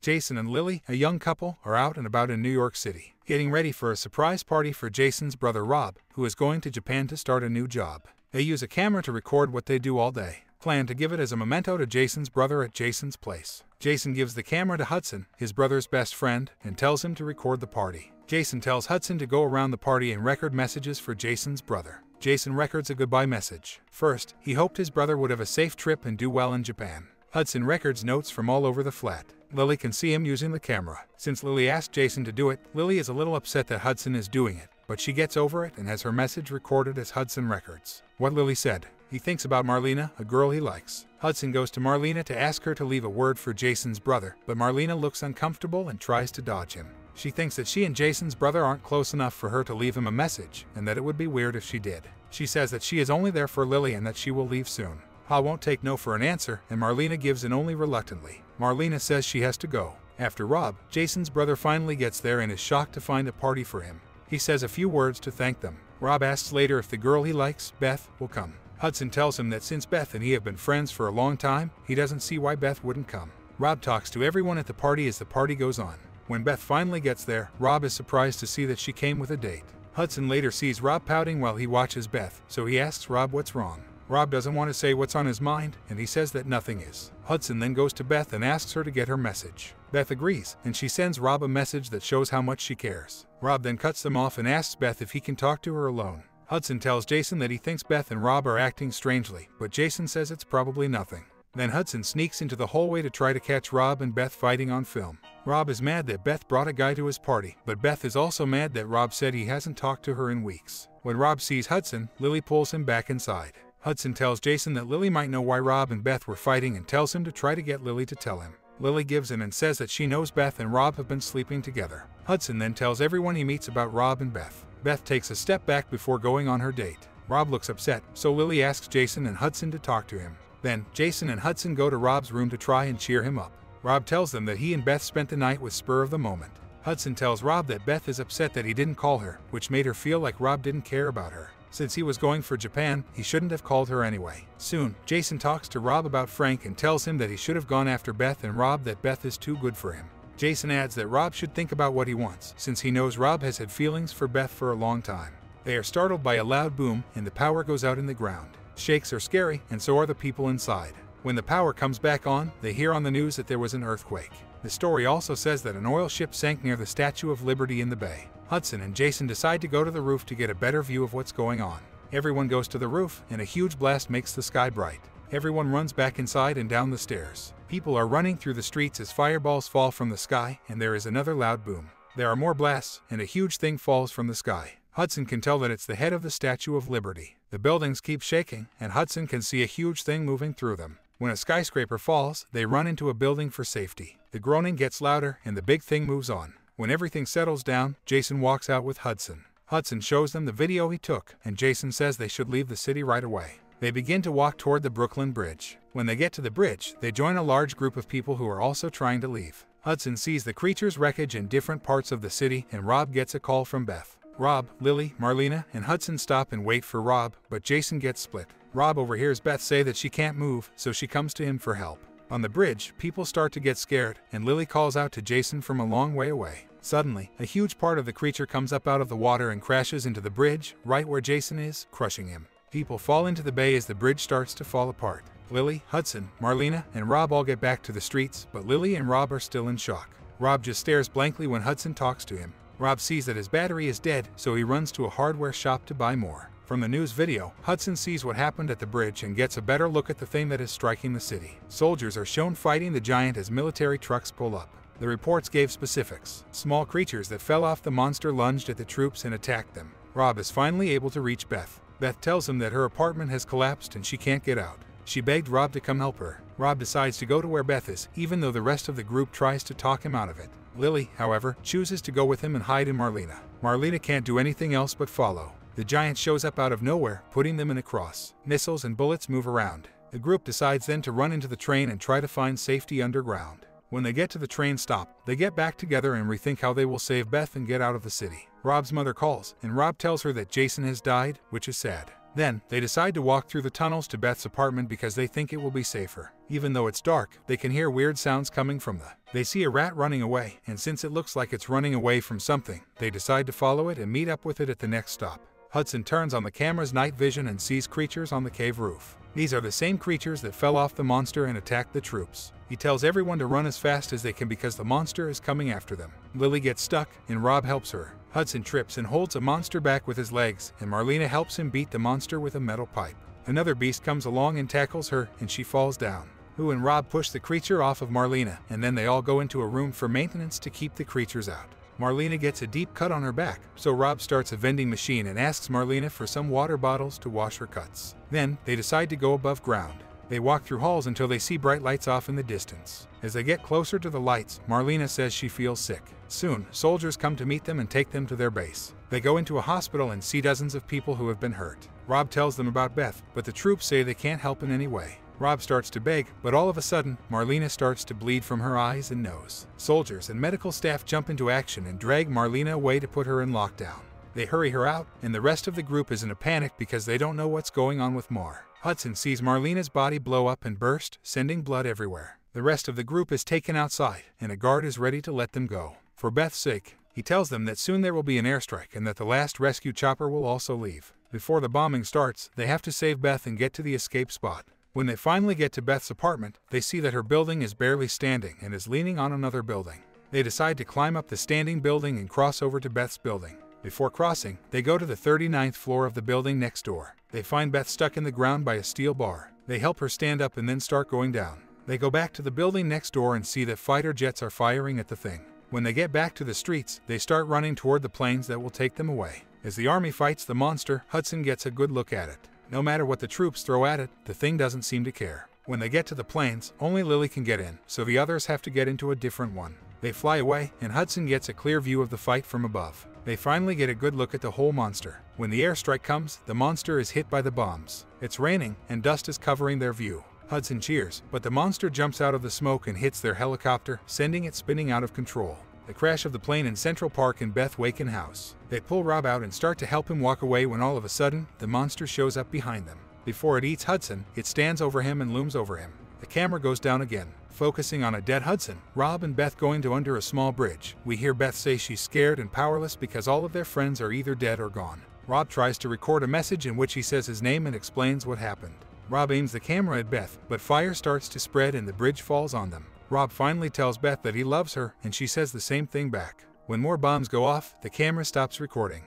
Jason and Lily, a young couple, are out and about in New York City, getting ready for a surprise party for Jason's brother Rob, who is going to Japan to start a new job. They use a camera to record what they do all day, plan to give it as a memento to Jason's brother at Jason's place. Jason gives the camera to Hudson, his brother's best friend, and tells him to record the party. Jason tells Hudson to go around the party and record messages for Jason's brother. Jason records a goodbye message. First, he hoped his brother would have a safe trip and do well in Japan. Hudson records notes from all over the flat. Lily can see him using the camera. Since Lily asked Jason to do it, Lily is a little upset that Hudson is doing it, but she gets over it and has her message recorded as Hudson records what Lily said. He thinks about Marlena, a girl he likes. Hudson goes to Marlena to ask her to leave a word for Jason's brother, but Marlena looks uncomfortable and tries to dodge him. She thinks that she and Jason's brother aren't close enough for her to leave him a message, and that it would be weird if she did. She says that she is only there for Lily and that she will leave soon. Ha won't take no for an answer, and Marlena gives in only reluctantly. Marlena says she has to go. After Rob, Jason's brother finally gets there and is shocked to find a party for him. He says a few words to thank them. Rob asks later if the girl he likes, Beth, will come. Hudson tells him that since Beth and he have been friends for a long time, he doesn't see why Beth wouldn't come. Rob talks to everyone at the party as the party goes on. When Beth finally gets there, Rob is surprised to see that she came with a date. Hudson later sees Rob pouting while he watches Beth, so he asks Rob what's wrong. Rob doesn't want to say what's on his mind, and he says that nothing is. Hudson then goes to Beth and asks her to get her message. Beth agrees, and she sends Rob a message that shows how much she cares. Rob then cuts them off and asks Beth if he can talk to her alone. Hudson tells Jason that he thinks Beth and Rob are acting strangely, but Jason says it's probably nothing. Then Hudson sneaks into the hallway to try to catch Rob and Beth fighting on film. Rob is mad that Beth brought a guy to his party, but Beth is also mad that Rob said he hasn't talked to her in weeks. When Rob sees Hudson, Lily pulls him back inside. Hudson tells Jason that Lily might know why Rob and Beth were fighting and tells him to try to get Lily to tell him. Lily gives in and says that she knows Beth and Rob have been sleeping together. Hudson then tells everyone he meets about Rob and Beth. Beth takes a step back before going on her date. Rob looks upset, so Lily asks Jason and Hudson to talk to him. Then, Jason and Hudson go to Rob's room to try and cheer him up. Rob tells them that he and Beth spent the night with spur of the moment. Hudson tells Rob that Beth is upset that he didn't call her, which made her feel like Rob didn't care about her. Since he was going for Japan, he shouldn't have called her anyway. Soon, Jason talks to Rob about Frank and tells him that he should have gone after Beth and Rob that Beth is too good for him. Jason adds that Rob should think about what he wants, since he knows Rob has had feelings for Beth for a long time. They are startled by a loud boom, and the power goes out in the ground. Shakes are scary, and so are the people inside. When the power comes back on, they hear on the news that there was an earthquake. The story also says that an oil ship sank near the Statue of Liberty in the bay. Hudson and Jason decide to go to the roof to get a better view of what's going on. Everyone goes to the roof, and a huge blast makes the sky bright. Everyone runs back inside and down the stairs. People are running through the streets as fireballs fall from the sky, and there is another loud boom. There are more blasts, and a huge thing falls from the sky. Hudson can tell that it's the head of the Statue of Liberty. The buildings keep shaking, and Hudson can see a huge thing moving through them. When a skyscraper falls, they run into a building for safety. The groaning gets louder, and the big thing moves on. When everything settles down, Jason walks out with Hudson. Hudson shows them the video he took, and Jason says they should leave the city right away. They begin to walk toward the Brooklyn Bridge. When they get to the bridge, they join a large group of people who are also trying to leave. Hudson sees the creature's wreckage in different parts of the city, and Rob gets a call from Beth. Rob, Lily, Marlena, and Hudson stop and wait for Rob, but Jason gets split. Rob overhears Beth say that she can't move, so she comes to him for help. On the bridge, people start to get scared, and Lily calls out to Jason from a long way away. Suddenly, a huge part of the creature comes up out of the water and crashes into the bridge, right where Jason is, crushing him. People fall into the bay as the bridge starts to fall apart. Lily, Hudson, Marlena, and Rob all get back to the streets, but Lily and Rob are still in shock. Rob just stares blankly when Hudson talks to him. Rob sees that his battery is dead, so he runs to a hardware shop to buy more. From the news video, Hudson sees what happened at the bridge and gets a better look at the thing that is striking the city. Soldiers are shown fighting the giant as military trucks pull up. The reports gave specifics. Small creatures that fell off the monster lunged at the troops and attacked them. Rob is finally able to reach Beth. Beth tells him that her apartment has collapsed and she can't get out. She begged Rob to come help her. Rob decides to go to where Beth is, even though the rest of the group tries to talk him out of it. Lily, however, chooses to go with him and hide in Marlena. Marlena can't do anything else but follow. The giant shows up out of nowhere, putting them in a cross. Missiles and bullets move around. The group decides then to run into the train and try to find safety underground. When they get to the train stop, they get back together and rethink how they will save Beth and get out of the city. Rob's mother calls, and Rob tells her that Jason has died, which is sad. Then, they decide to walk through the tunnels to Beth's apartment because they think it will be safer. Even though it's dark, they can hear weird sounds coming from They see a rat running away, and since it looks like it's running away from something, they decide to follow it and meet up with it at the next stop. Hudson turns on the camera's night vision and sees creatures on the cave roof. These are the same creatures that fell off the monster and attacked the troops. He tells everyone to run as fast as they can because the monster is coming after them. Lily gets stuck, and Rob helps her. Hudson trips and holds a monster back with his legs, and Marlena helps him beat the monster with a metal pipe. Another beast comes along and tackles her, and she falls down. Hu and Rob push the creature off of Marlena, and then they all go into a room for maintenance to keep the creatures out. Marlena gets a deep cut on her back, so Rob starts a vending machine and asks Marlena for some water bottles to wash her cuts. Then, they decide to go above ground. They walk through halls until they see bright lights off in the distance. As they get closer to the lights, Marlena says she feels sick. Soon, soldiers come to meet them and take them to their base. They go into a hospital and see dozens of people who have been hurt. Rob tells them about Beth, but the troops say they can't help in any way. Rob starts to beg, but all of a sudden, Marlena starts to bleed from her eyes and nose. Soldiers and medical staff jump into action and drag Marlena away to put her in lockdown. They hurry her out, and the rest of the group is in a panic because they don't know what's going on with Mar. Hudson sees Marlena's body blow up and burst, sending blood everywhere. The rest of the group is taken outside, and a guard is ready to let them go. For Beth's sake, he tells them that soon there will be an airstrike and that the last rescue chopper will also leave. Before the bombing starts, they have to save Beth and get to the escape spot. When they finally get to Beth's apartment, they see that her building is barely standing and is leaning on another building. They decide to climb up the standing building and cross over to Beth's building. Before crossing, they go to the 39th floor of the building next door. They find Beth stuck in the ground by a steel bar. They help her stand up and then start going down. They go back to the building next door and see that fighter jets are firing at the thing. When they get back to the streets, they start running toward the planes that will take them away. As the army fights the monster, Hudson gets a good look at it. No matter what the troops throw at it, the thing doesn't seem to care. When they get to the planes, only Lily can get in, so the others have to get into a different one. They fly away, and Hudson gets a clear view of the fight from above. They finally get a good look at the whole monster. When the airstrike comes, the monster is hit by the bombs. It's raining, and dust is covering their view. Hudson cheers, but the monster jumps out of the smoke and hits their helicopter, sending it spinning out of control. The crash of the plane in Central Park in Beth Waken House. They pull Rob out and start to help him walk away when all of a sudden, the monster shows up behind them. Before it eats Hudson, it stands over him and looms over him. The camera goes down again, focusing on a dead Hudson, Rob and Beth going to under a small bridge. We hear Beth say she's scared and powerless because all of their friends are either dead or gone. Rob tries to record a message in which he says his name and explains what happened. Rob aims the camera at Beth, but fire starts to spread and the bridge falls on them. Rob finally tells Beth that he loves her, and she says the same thing back. When more bombs go off, the camera stops recording.